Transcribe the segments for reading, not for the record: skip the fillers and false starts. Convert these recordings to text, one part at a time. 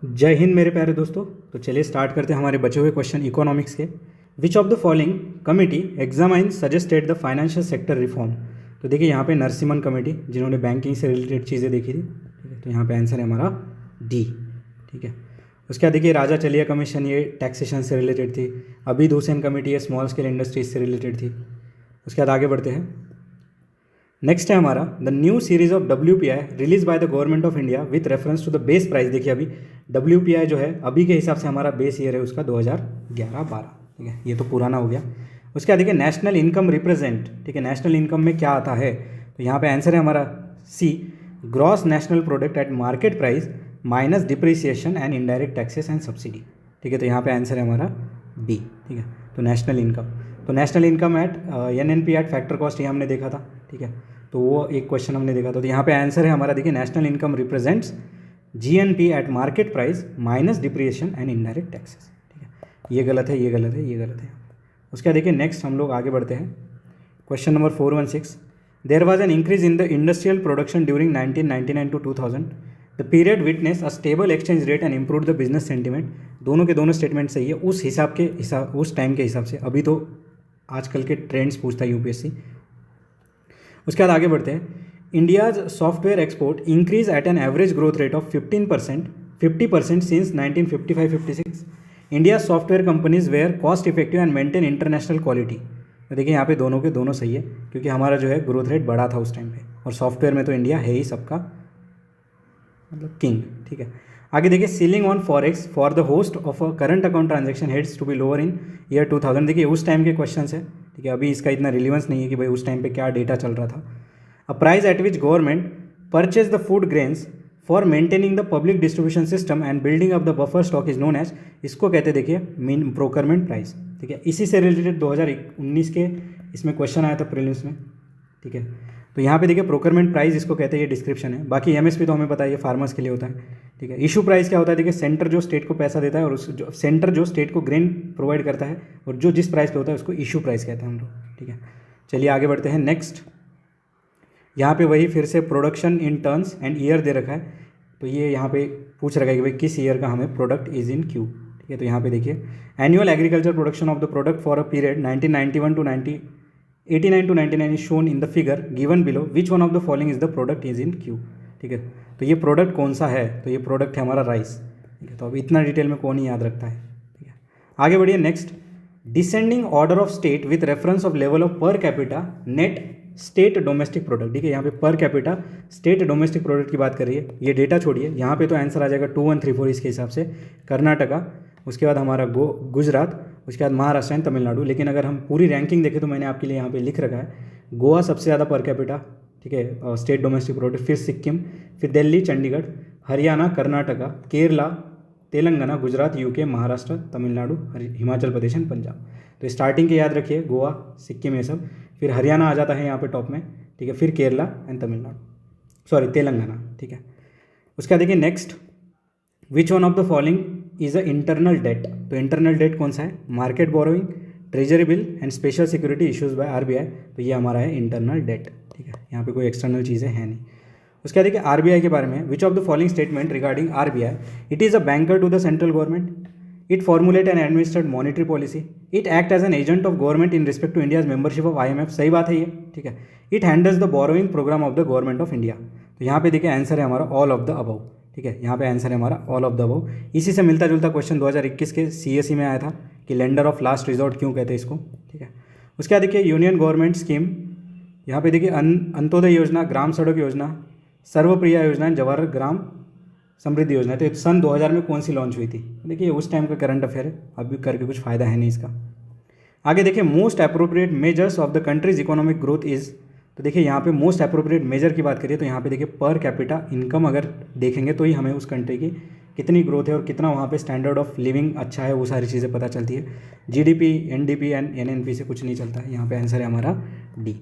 जय हिंद मेरे प्यारे दोस्तों। तो चलिए स्टार्ट करते हैं हमारे बचे हुए क्वेश्चन इकोनॉमिक्स के। विच of the following committee examine suggested the financial sector reform. तो देखिए यहाँ पे नरसिम्हन कमेटी जिन्होंने बैंकिंग से रिलेटेड चीज़ें देखी थी, ठीक है। तो यहाँ पे आंसर है हमारा डी, ठीक है। उसके बाद देखिए राजा चलिया कमीशन, ये टैक्सेशन से रिलेटेड थी। अभिद हुसैन कमेटी है स्मॉल स्केल इंडस्ट्रीज से रिलेटेड थी। उसके बाद आगे बढ़ते हैं। नेक्स्ट है हमारा the new series of WPI release by the government of India with reference to the base price. देखिए अभी WPI जो है अभी के हिसाब से हमारा बेस ईयर है उसका 2011-12, ठीक है। ये तो पुराना हो गया। उसके बाद देखिए नेशनल इनकम रिप्रेजेंट, ठीक है। नेशनल इनकम में क्या आता है, तो यहाँ पे आंसर है हमारा C, gross national product at market price minus depreciation and indirect taxes and subsidy, ठीक है। तो यहाँ पे आंसर है हमारा बी, ठीक है। तो नेशनल इनकम, तो national income eight NNP eight factor cost, ये हमने देखा था, ठीक है। तो वो एक क्वेश्चन हमने देखा था। तो यहाँ पे आंसर है हमारा देखिए national income represents GNP eight market price minus depreciation and indirect taxes, ठीक है। ये गलत है, ये गलत है, ये गलत है। उसके बाद देखिए नेक्स्ट हम लोग आगे बढ़ते हैं। Question number 416, there was an increase in the industrial production during 1999 to 2000। The period witness a stable exchange rate and improve the business sentiment. दोनों के दोनों स्टेटमेंट सही है उस हिसाब उस टाइम के हिसाब से। अभी तो आजकल के ट्रेंड्स पूछता है UPSC। उसके बाद आगे बढ़ते हैं। India's software export increase at an average growth rate of 50% since 1955-56। India software companies were cost effective and maintain international quality. तो देखिए यहाँ पे दोनों के दोनों सही है क्योंकि हमारा जो है ग्रोथ रेट बढ़ा था उस टाइम पे, और सॉफ्टवेयर में तो इंडिया है ही सबका मतलब किंग, ठीक है। आगे देखिए ceiling on forex for the host of a current account transaction heads to be lower in year 2000। देखिए उस टाइम के क्वेश्चन है, ठीक है। अभी इसका इतना रिलीवेंस नहीं है कि भाई उस टाइम पे क्या डेटा चल रहा था। A price at which government purchase the food grains for maintaining the public distribution system and building of the buffer stock is known as, इसको कहते हैं देखिए मीन प्रोक्योरमेंट प्राइस, ठीक है। इसी से रिलेटेड 2019 के इसमें क्वेश्चन आया था प्रीलिम्स में, ठीक है। तो यहाँ पे देखिए प्रोक्योरमेंट प्राइस इसको कहते हैं, ये डिस्क्रिप्शन है। बाकी MSP तो हमें पता है ये फार्मर्स के लिए होता है, ठीक है। इशू प्राइस क्या होता है, देखिए सेंटर जो स्टेट को पैसा देता है और सेंटर जो स्टेट को ग्रेन प्रोवाइड करता है और जो जिस प्राइस पे होता है उसको इशू प्राइस कहते हैं हम लोग, ठीक है। चलिए आगे बढ़ते हैं। नेक्स्ट यहाँ पे वही फिर से production in turns and year दे रखा है। तो ये यहाँ पे पूछ रखा है कि भाई किस ईयर का हमें प्रोडक्ट इज इन क्यू, ठीक है। तो यहाँ पे देखिए annual agriculture production of the product for a period 1991 to 89 to 99 is shown in the figure given below, which one of the following is the product is in Q, ठीक है। तो ये प्रोडक्ट कौन सा है, तो ये प्रोडक्ट है हमारा राइस, ठीक है। तो अब इतना डिटेल में कौन ही याद रखता है, ठीक है। आगे बढ़िए। Next descending order of state with reference of level of per capita net state domestic product, ठीक है। यहाँ पे per capita state domestic product की बात करिए, ये डेटा छोड़िए। यहाँ पे तो आंसर आ जाएगा 2134 इसके हिसाब से, कर्नाटका, उसके बाद हमारा गुजरात, उसके बाद महाराष्ट्र एंड तमिलनाडु। लेकिन अगर हम पूरी रैंकिंग देखें तो मैंने आपके लिए यहाँ पे लिख रखा है गोवा सबसे ज़्यादा पर कैपिटा, ठीक है, स्टेट डोमेस्टिक प्रोडक्ट, फिर सिक्किम, फिर दिल्ली, चंडीगढ़, हरियाणा, कर्नाटका, केरला, तेलंगाना, गुजरात, UK, महाराष्ट्र, तमिलनाडु, हिमाचल प्रदेश एंड पंजाब। तो स्टार्टिंग के याद रखिए गोवा, सिक्किम, ये सब। फिर हरियाणा आ जाता है यहाँ पे टॉप में, ठीक है। फिर केरला एंड तमिलनाडु, सॉरी तेलंगाना, ठीक है। उसका देखिए next, which one of the following is a internal debt. तो इंटरनल डेट कौन सा है, market borrowing, treasury bill and special security issues by RBI। तो ये हमारा है इंटरनल डेट, ठीक है। यहाँ पे कोई एक्सटर्नल चीज़ें हैं नहीं। उसके बाद देखिए RBI के बारे में, which of the following statement regarding RBI, it is a banker to the central government, it formulate and administrate monetary policy, it act as an agent of government in respect to India's membership of IMF। सही बात है ये, ठीक है। It handles the borrowing programme of the government of India. तो यहाँ पे देखिए आंसर है हमारा ऑल ऑफ द अबव, ठीक है। यहाँ पे आंसर है हमारा ऑल ऑफ द अबव। इसी से मिलता जुलता क्वेश्चन 2021 के CSE में आया था कि लेंडर ऑफ लास्ट रिजॉर्ट क्यों कहते हैं इसको, ठीक है। उसके बाद देखिए यूनियन गवर्नमेंट स्कीम, यहाँ पे देखिए अंत्योदय योजना, ग्राम सड़क योजना, सर्वप्रिया योजना, जवाहर ग्राम समृद्धि योजना। तो सन 2000 में कौन सी लॉन्च हुई थी, देखिए उस टाइम का करंट अफेयर है, अभी करके कुछ फ़ायदा है नहीं इसका। आगे देखिए most appropriate measures of the countries economic growth is. तो देखिए यहाँ पे मोस्ट अप्रोप्रिएट मेजर की बात करिए तो यहाँ पे देखिए पर कैपिटा इनकम अगर देखेंगे तो ही हमें उस कंट्री की कितनी ग्रोथ है और कितना वहाँ पे स्टैंडर्ड ऑफ लिविंग अच्छा है, वो सारी चीज़ें पता चलती है। GDP, NDP एंड NNP से कुछ नहीं चलता है। यहाँ पे आंसर है हमारा डी।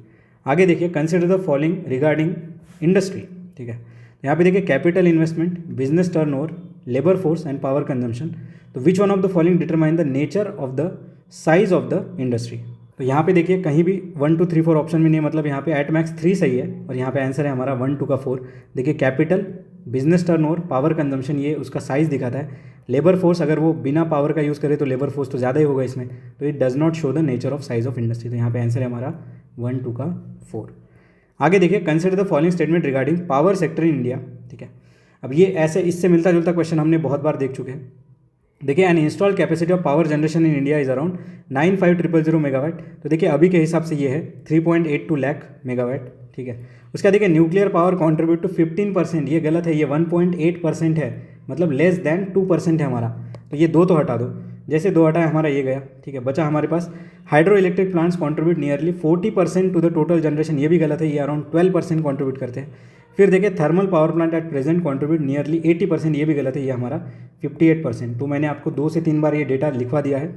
आगे देखिए consider the following regarding industry, ठीक है। यहाँ पे देखिए capital investment, business turnover, labour force and power consumption. तो which one of the following determine the nature of the size of the industry. तो यहाँ पे देखिए कहीं भी 1 2 3 4 ऑप्शन में नहीं है, मतलब यहाँ पे एट मैक्स 3 सही है और यहाँ पे आंसर है हमारा 1 2 का 4। देखिए capital, business turnover, power consumption, ये उसका साइज़ दिखाता है। लेबर फोर्स, अगर वो बिना पावर का यूज़ करे तो लेबर फोर्स तो ज़्यादा ही होगा इसमें, तो it does not show the nature of size of industry. तो यहाँ पे आंसर है हमारा 1, 2 का 4। आगे देखिए, consider the following statement regarding power sector in India. ठीक है, अब ये ऐसे इससे मिलता जुलता क्वेश्चन हमने बहुत बार देख चुके हैं। देखिए, an install capacity of power generation in India is around 95,000 megawatt. तो देखिए अभी के हिसाब से ये है 3.82 लाख मेगावाट। ठीक है, उसका देखिए न्यूक्लियर पावर कॉन्ट्रीब्यूट टू 15%, ये गलत है, ये 1.8% है, मतलब लेस देन 2% है हमारा। तो ये 2 तो हटा दो, जैसे 2 हटाए हमारा ये गया। ठीक है, बचा हमारे पास hydro electric plants contribute nearly 40% to the total generation, ये भी गलत है, ये अराउंड 12% कॉन्ट्रीब्यूट करते हैं। फिर देखिए thermal power plant at present contribute nearly 80%, ये भी गलत है, ये हमारा 58%। तो मैंने आपको 2 से 3 बार ये डेटा लिखवा दिया है।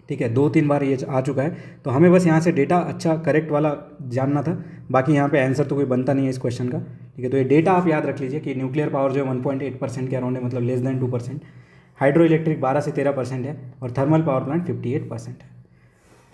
ठीक है, 2-3 बार ये आ चुका है, तो हमें बस यहाँ से डेटा अच्छा करेक्ट वाला जानना था, बाकी यहाँ पे आंसर तो कोई बनता नहीं है इस क्वेश्चन का। ठीक है, तो ये डेटा आप याद रख लीजिए कि न्यूक्लियर पावर जो है 1.8% के अराउंड है, मतलब लेस देन 2%, हाइड्रो इलेक्ट्रिक 12 से 13% है, और थर्मल पावर प्लांट 58% है।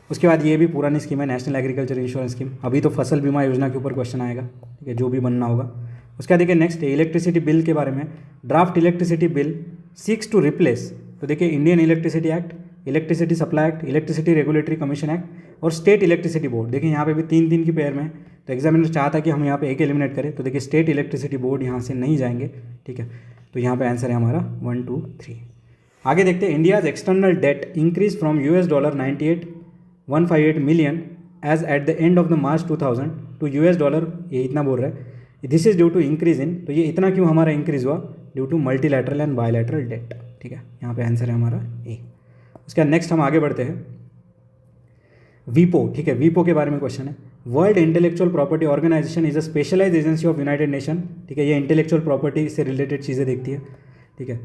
उसके बाद ये भी पुरानी स्कीम है, नेशनल एग्रीकल्चर इंश्योरेंस स्कीम। अभी तो फसल बीमा योजना के ऊपर क्वेश्चन आएगा। ठीक है, जो भी बनना होगा। उसके बाद देखिए नेक्स्ट इलेक्ट्रिसिटी बिल के बारे में, draft electricity bill seeks to replace. तो देखिए Indian electricity act, electricity supply act, electricity regulatory commission act और स्टेट इलेक्ट्रिसिटी बोर्ड। देखिए यहाँ पे भी 3-3 की पेयर में है, तो एग्जामिनर चाहता है कि हम यहाँ पे एक एलिमिनेट करें, तो देखिए स्टेट इलेक्ट्रिसिटी बोर्ड यहाँ से नहीं जाएंगे। ठीक है, तो यहाँ पे आंसर है हमारा 1, 2, 3। आगे देखते हैं, India's external debt increase from $98,158 million as at the end of the March 2000 to $, ये इतना बोल रहा है, this is due to increase in. तो ये इतना क्यों हमारा इंक्रीज हुआ? Due to multilateral and bilateral debt. ठीक है, यहाँ पे आंसर है हमारा ए। उसके बाद नेक्स्ट हम आगे बढ़ते हैं, वीपो। ठीक है, वीपो के बारे में क्वेश्चन है। World Intellectual Property Organisation is a specialised agency of United Nation. ठीक है, ये इंटेलेक्चुअल प्रॉपर्टी से रिलेटेड चीज़ें देखती है। ठीक है,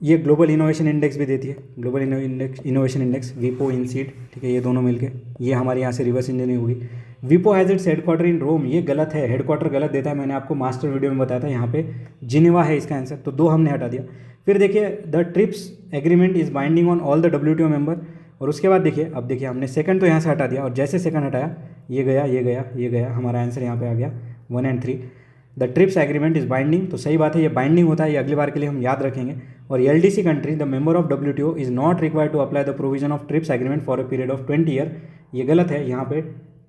ये ग्लोबल इनोवेशन इंडेक्स भी देती है, ग्लोबल इनोवेशन इंडेक्स, वीपो, इनसीड। ठीक है, ये दोनों मिलके ये हमारे यहाँ से रिवर्स इंजीनियरिंग होगी। वीपो हैज़ इट्स हेडक्वार्टर इन रोम, ये गलत है, हेडक्वार्टर गलत देता है, मैंने आपको मास्टर वीडियो में बताया था, यहाँ पे जिनेवा है इसका आंसर, तो 2 हमने हटा दिया। फिर देखिए the trips agreement is binding on all the WTO member. और उसके बाद देखिए, अब देखिए हमने सेकंड तो यहाँ से हटा दिया, और जैसे सेकंड हटाया ये गया, ये गया, ये गया, हमारा आंसर यहाँ पे आ गया 1 और 3। The trips agreement is binding, तो सही बात है, ये बाइंडिंग होता है, ये अगली बार के लिए हम याद रखेंगे। और LDC country the member of WTO is not required to apply the provision of TRIPS agreement for a period of 20 year, ये गलत है, यहाँ पे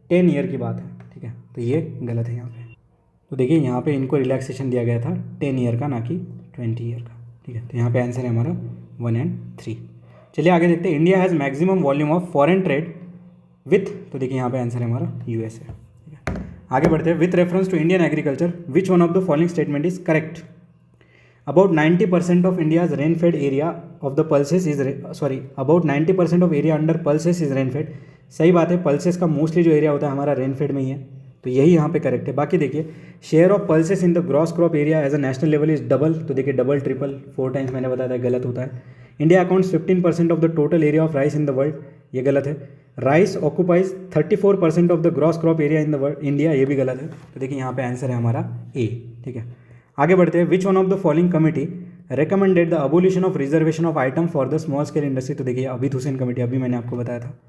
10 ईयर की बात है। ठीक है, तो ये गलत है यहाँ पे। तो देखिए यहाँ पे इनको रिलैक्सेशन दिया गया था 10 ईयर का, ना कि 20 ईयर का। ठीक है, तो यहाँ पे आंसर है हमारा 1 और 3। चलिए आगे देखते हैं, India has maximum volume of foreign trade with, तो देखिए यहाँ पे आंसर है हमारा USA। ठीक है, आगे बढ़ते हैं, with reference to Indian agriculture which one of the following statement is correct? About 90% of India's rain-fed area of the pulses is about 90% of area under pulses is rain-fed। सही बात है, पल्सेस का mostly जो area होता है हमारा rain-fade में ही है, तो यही यहाँ पे करेक्ट है। बाकी देखिए share of pulses in the gross crop area as a national level is double, तो देखिए डबल, ट्रिपल, 4 टाइम्स मैंने बताया था, गलत होता है। India accounts 15% of the total area of rice in the world, ये गलत है। Rice occupies 34% of the gross crop area in the world India, ये भी गलत है। तो देखिए यहाँ पे आंसर है हमारा ए। ठीक है, आगे बढ़ते हैं, विच one of the following committee recommended the abolition of reservation of item for the small scale industry? तो देखिए अबिद हुसैन कमेटी, अभी मैंने आपको बताया था।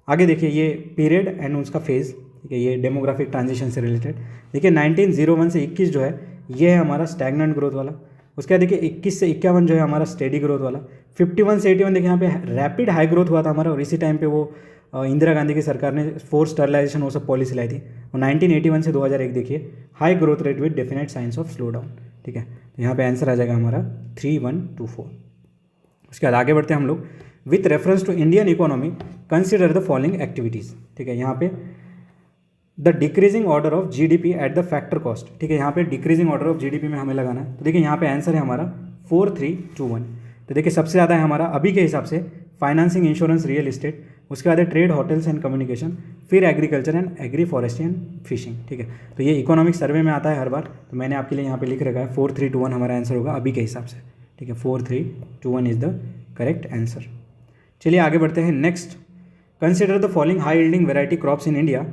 आगे देखिए ये पीरियड एंड उसका फेज, ठीक है, ये डेमोग्राफिक ट्रांजिशन से रिलेटेड। देखिए 1901 से 21 जो है ये है हमारा स्टैग्नेंट ग्रोथ वाला। उसके बाद देखिए 21 से 51 जो है हमारा स्टेडी ग्रोथ वाला। 51 से 81 देखिए यहाँ पे रैपिड हाई ग्रोथ हुआ था हमारा, और इसी टाइम पे वो इंदिरा गांधी की सरकार ने फोर्स स्टरलाइजेशन वो सब पॉलिसी लाई थी। और 1981 से 2001 देखिए high growth rate with definite science of slow down. ठीक है, तो यहाँ पे आंसर आ जाएगा हमारा 3, 1, 2, 4। उसके बाद आगे बढ़ते हैं हम लोग, with reference to Indian economy consider the following activities. ठीक है, यहाँ पे the decreasing order of GDP at the factor cost. ठीक है, यहाँ पे डिक्रीजिंग ऑर्डर ऑफ GDP में हमें लगाना है। तो देखिए यहाँ पे आंसर है हमारा 4, 3, 2, 1। तो देखिए सबसे ज़्यादा है हमारा अभी के हिसाब से फाइनेंसिंग, इंश्योरेंस, रियल इस्टेट, उसके बाद है ट्रेड, होटल्स एंड कम्युनिकेशन, फिर agriculture and agri forestry and fishing. ठीक है, तो ये इकोनॉमिक सर्वे में आता है हर बार, तो मैंने आपके लिए यहाँ पे लिख रखा है 4, 3, 2, 1 हमारा आंसर होगा अभी के हिसाब से। ठीक है, 4, 3, 2, 1 इज द करेक्ट आंसर। चलिए आगे बढ़ते हैं, next consider the following high yielding variety crops in India,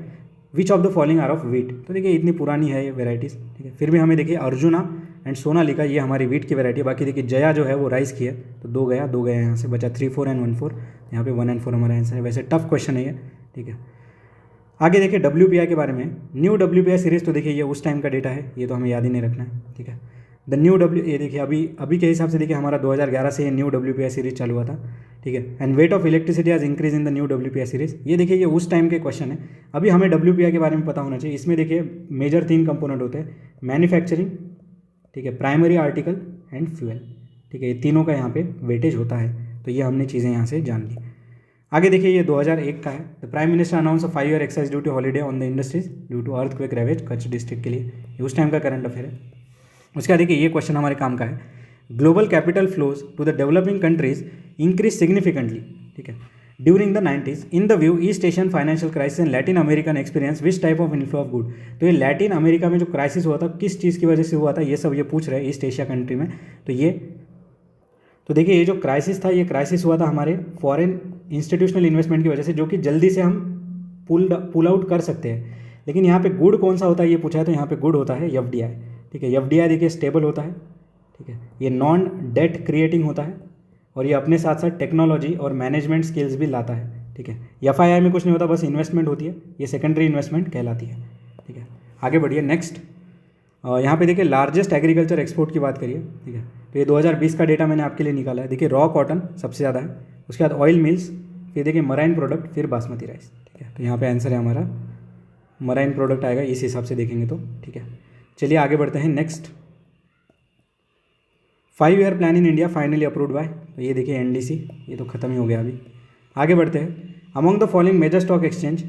which of the following are of wheat. तो देखिए इतनी पुरानी है ये वेराइटीज़। ठीक है, फिर भी हमें देखिए अर्जुना एंड सोनालिका ये हमारी वीट की वैरायटी है। बाकी देखिए जया जो है वो राइस की है, तो 2 गया यहाँ से बचा 3, 4 एंड 1, 4। यहाँ पे 1 और 4 हमारा आंसर है। वैसे टफ क्वेश्चन है ये। ठीक है, आगे देखिए WPI के बारे में, न्यू WPI सीरीज़, तो देखिए ये उस टाइम का डेटा है, ये तो हमें याद ही नहीं रखना है। ठीक है, द न्यू डब्ल्यू, ये देखिए अभी के हिसाब से देखिए हमारा 2011 से ये न्यू WPI सीरीज चालू हुआ था, ठीक है। And weight of electricity has increase in the new WPI series, ये देखिए ये उस टाइम के क्वेश्चन है। अभी हमें WPI के बारे में पता होना चाहिए। इसमें देखिए मेजर 3 कंपोनेंट होते हैं, मैन्युफैक्चरिंग, ठीक है, प्राइमरी आर्टिकल एंड फ्यूल, ठीक है, ये तीनों का यहाँ पे वेटेज होता है। तो ये हमने चीज़ें यहाँ से जान ली। आगे देखिए ये 2001 का है। The prime minister announce a 5 year excise duty holiday on the industries due to earthquake ravages Kutch district के लिए, ये उस टाइम का करंट अफेयर है। उसके बाद देखिए ये क्वेश्चन हमारे काम का है, global capital flows to the developing countries increase significantly, ठीक है, during the 90s in the view East Asian financial crisis and Latin American experience which type of inflow of good. तो ये लैटिन अमेरिका में जो crisis हुआ था किस चीज़ की वजह से हुआ था, ये सब ये पूछ रहे हैं ईस्ट एशिया कंट्री में। तो देखिए ये जो क्राइसिस था, ये क्राइसिस हुआ था हमारे फॉरेन इंस्टीट्यूशनल इन्वेस्टमेंट की वजह से, जो कि जल्दी से हम पुल आउट कर सकते हैं। लेकिन यहाँ पे गुड कौन सा होता है ये पूछा है, तो यहाँ पे गुड होता है FDI, ठीक है। FDI देखिए स्टेबल होता है, ठीक है, ये नॉन डेट क्रिएटिंग होता है और ये अपने साथ साथ टेक्नोलॉजी और मैनेजमेंट स्किल्स भी लाता है, ठीक है। FII में कुछ नहीं होता, बस इन्वेस्टमेंट होती है, ये सेकेंडरी इन्वेस्टमेंट कहलाती है, ठीक है। आगे बढ़िए नेक्स्ट, यहाँ पे देखिए लार्जेस्ट एग्रीकल्चर एक्सपोर्ट की बात करिए, ठीक है। तो ये 2020 का डेटा मैंने आपके लिए निकाला है। देखिए रॉ कॉटन सबसे ज़्यादा है, उसके बाद ऑयल मिल्स, फिर देखिए मराइन प्रोडक्ट, फिर बासमती राइस, ठीक है। तो यहाँ पे आंसर है हमारा मराइन प्रोडक्ट आएगा इस हिसाब से देखेंगे तो, ठीक है। चलिए आगे बढ़ते हैं next, 5 year plan in India finally approved by, तो ये देखिए NDC, ये तो खत्म ही हो गया अभी। आगे बढ़ते हैं, among the following major stock exchange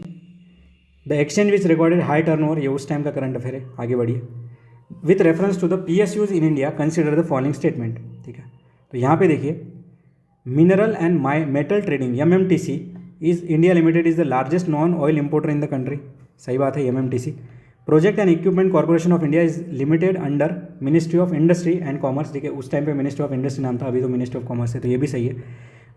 the exchange which recorded high turnover, ये उस टाइम का करंट अफेयर है। आगे बढ़िए, with reference to the PSUs in India consider the following statement, ठीक है। तो यहाँ पे देखिए mineral and metal trading MMTC is India limited is the largest non oil importer in the country, सही बात है MMTC। Project and equipment corporation of India is limited under ministry of industry and commerce, ठीक है, उस time पे ministry of industry नाम था, अभी तो मिनिस्ट्री ऑफ कॉमर्स है, तो ये भी सही है।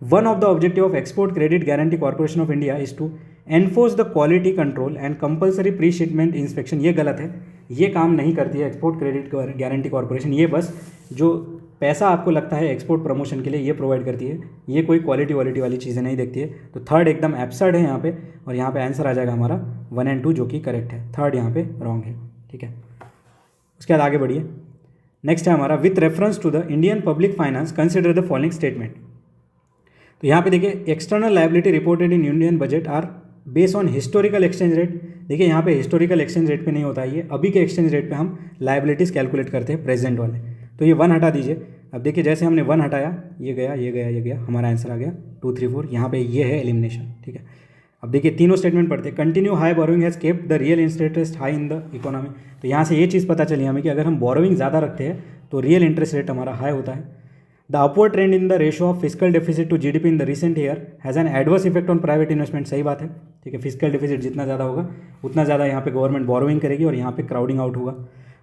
One of the objective of export credit guarantee corporation of India is to enforce the quality control and compulsory pre shipment inspection, ये गलत है, ये काम नहीं करती है एक्सपोर्ट क्रेडिट गारंटी कॉर्पोरेशन, ये बस जो पैसा आपको लगता है एक्सपोर्ट प्रमोशन के लिए ये प्रोवाइड करती है, ये कोई क्वालिटी वाली चीज़ें नहीं देखती है। तो थर्ड एकदम एब्सर्ड है यहाँ पे, और यहाँ पे आंसर आ जाएगा हमारा 1 और 2 जो कि करेक्ट है, थर्ड यहाँ पे रॉन्ग है, ठीक है। उसके बाद आगे बढ़िए, नेक्स्ट है हमारा with reference to the Indian public finance consider the following statement. तो यहाँ पे देखिए external liability reported in Indian budget are based on historical exchange rate, देखिए यहाँ पे हिस्टोरिकल एक्सचेंज रेट पे नहीं होता है, ये अभी के एक्सचेंज रेट पे हम लायबिलिटीज़ कैलकुलेट करते हैं प्रेजेंट वाले। तो ये 1 हटा दीजिए, अब देखिए जैसे हमने 1 हटाया, ये गया, हमारा आंसर आ गया 2, 3, 4, यहाँ पे ये है एलिमिनेशन, ठीक है। अब देखिए तीनों स्टेटमेंट पढ़ते हैं, continue high borrowing has kept the real interest rate high in the economy, तो यहाँ से ये चीज़ पता चली हमें कि अगर हम बोरोइंग ज़्यादा रखते हैं तो रियल इंटरेस्ट रेट हमारा हाई होता है। The upward trend in the ratio of physical deficit to GDP in the recent year has an adverse effect on private investment, सही बात है, ठीक है। फिजिकल डेफिसिट जितना ज़्यादा होगा उतना ज़्यादा यहाँ पे गवर्नमेंट बोरोइंग करेगी और यहाँ पे क्राउडिंग आउट होगा।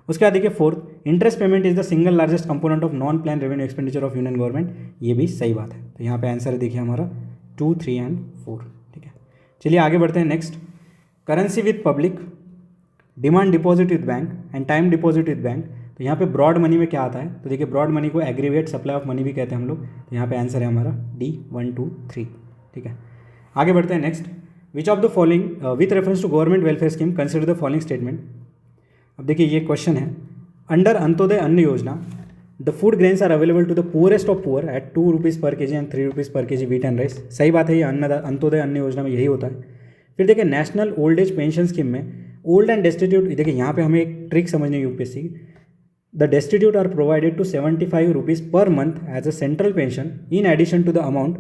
उसके बाद देखिए fourth, interest payment is the single largest component of non plan revenue expenditure of union government, ये भी सही बात है। तो यहाँ पे आंसर है देखिए हमारा 2, 3 और 4, ठीक है। चलिए आगे बढ़ते हैं next, currency with public, demand deposit with bank and time deposit with bank. तो यहाँ पे ब्रॉड मनी में क्या आता है, तो देखिए ब्रॉड मनी को एग्रीगेट सप्लाई ऑफ मनी भी कहते हैं हम लोग, तो यहाँ पे आंसर है हमारा D 1, 2, 3, ठीक है। आगे बढ़ते हैं next, which of the following with reference to government welfare scheme consider the following statement. अब देखिए ये क्वेश्चन है, under Antyodaya Anna Yojana the food grains are available to the poorest of poor at 2 rupees per KG and 3 rupees per KG wheat and rice, सही बात है, ये अंत्योदय अन्न योजना में यही होता है। फिर देखिए national old age pension scheme में ओल्ड एंड डेस्टिट्यूट, देखिए यहाँ पे हमें एक ट्रिक समझनी है UPSC की, the destitute are provided to 75 rupees per month as a central pension in addition to the amount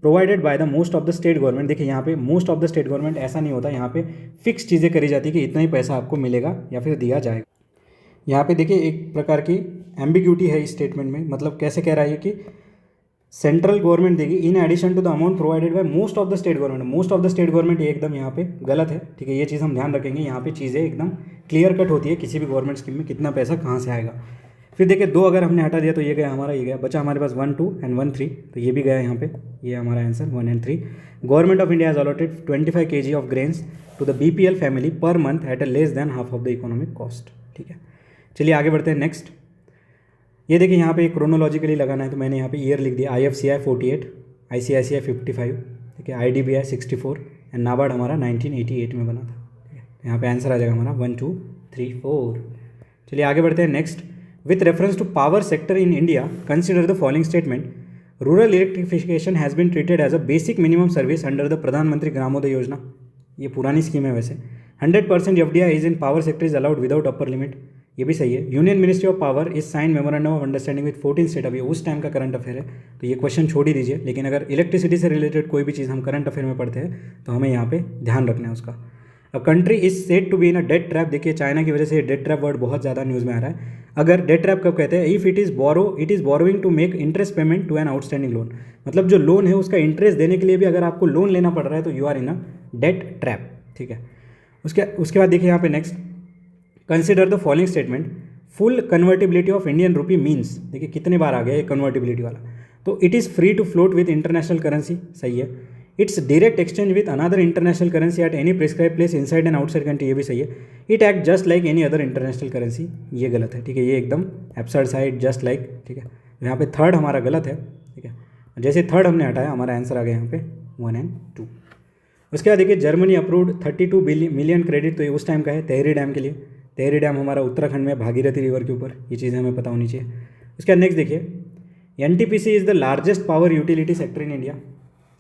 provided by the most of the state government. देखिए यहाँ पे most of the state government ऐसा नहीं होता, यहाँ पे fix चीज़ें करी जाती है कि इतना ही पैसा आपको मिलेगा या फिर दिया जाएगा। यहाँ पे देखिए एक प्रकार की एम्बिग्यूटी है इस स्टेटमेंट में, मतलब कैसे कह रहा है कि सेंट्रल गवर्नमेंट देगी in addition to the amount provided by most of the state government, most of the state government, ये एकदम यहाँ पे गलत है, ठीक है। ये चीज़ हम ध्यान रखेंगे, यहाँ पे चीज़ें एकदम क्लियर कट होती है किसी भी गवर्नमेंट स्कीम में कितना पैसा कहाँ से आएगा। फिर देखिए 2 अगर हमने हटा दिया तो ये गया हमारा, ये गया, बचा हमारे पास 1, 2 एंड 1, 3, तो ये भी गया यहाँ पे, ये हमारा आंसर 1 और 3। Government of India has allotted 25 kg of grains to the BPL family per month at a less than half of the economic cost, ठीक है। चलिए आगे बढ़ते हैं नेक्स्ट, ये देखिए यहाँ पे क्रोनोलॉजिकली लगाना है, तो मैंने यहाँ पे ईयर लिख दिया, IFCI 48, ICICI 55, ठीक है, IDBI 64 एंड नाबार्ड हमारा 1988 में बना था, ठीक है। यहाँ पे आंसर आ जाएगा हमारा 1, 2, 3, 4। चलिए आगे बढ़ते हैं next, with reference to power sector in India consider the following statement. Rural electrification has been treated as a basic minimum service under the Pradhan Mantri Gramodaya योजना. ये पुरानी स्कीम है वैसे. 100% FDI is in power sector is allowed without upper limit. ये भी सही है. Union ministry of power is sine memorandum of understanding with 14 state. अब ये उस टाइम का करंट अफेयर है तो ये क्वेश्चन छोड़ ही दीजिए. लेकिन अगर इलेक्ट्रिसिटी से रिलेटेड कोई भी चीज़ हम करंट अफेयर में पढ़ते हैं तो हमें यहाँ पे ध्यान रखना है उसका. अब country is said to be in a debt trap. देखिए चाइना की वजह से डेट ट्रैप वर्ड बहुत ज़्यादा न्यूज़ में आ रहा है. अगर डेट ट्रैप कब कहते हैं? If it is borrowing to make interest payment to an outstanding loan. मतलब जो लोन है उसका इंटरेस्ट देने के लिए भी अगर आपको लोन लेना पड़ रहा है तो you are in a debt trap. ठीक है. उसके बाद देखिए यहाँ पे next, consider the following statement. Full convertibility of Indian rupee means. देखिए कितने बार आ गया ये कन्वर्टिबिलिटी वाला. तो it is free to float with international currency. सही है. It's direct exchange with another international currency at any prescribe place inside and outside country. ये भी सही है. It act just like any other international currency. ये गलत है. ठीक है. ये एकदम एब्सर्ड साइड जस्ट लाइक. ठीक है. यहाँ पे थर्ड हमारा गलत है. ठीक है. जैसे थर्ड हमने हटाया हमारा आंसर आ गया यहाँ पे 1 and 2. उसके बाद देखिए जर्मनी अप्रूव्ड 32 मिलियन क्रेडिट. तो ये उस टाइम का है तेहरी डैम के लिए. तेहरी डैम हमारा उत्तराखंड में भागीरथी रिवर के ऊपर. ये चीज़ें हमें पता होनी चाहिए. उसके बाद नेक्स्ट देखिए, NTPC is the largest power utility sector in India.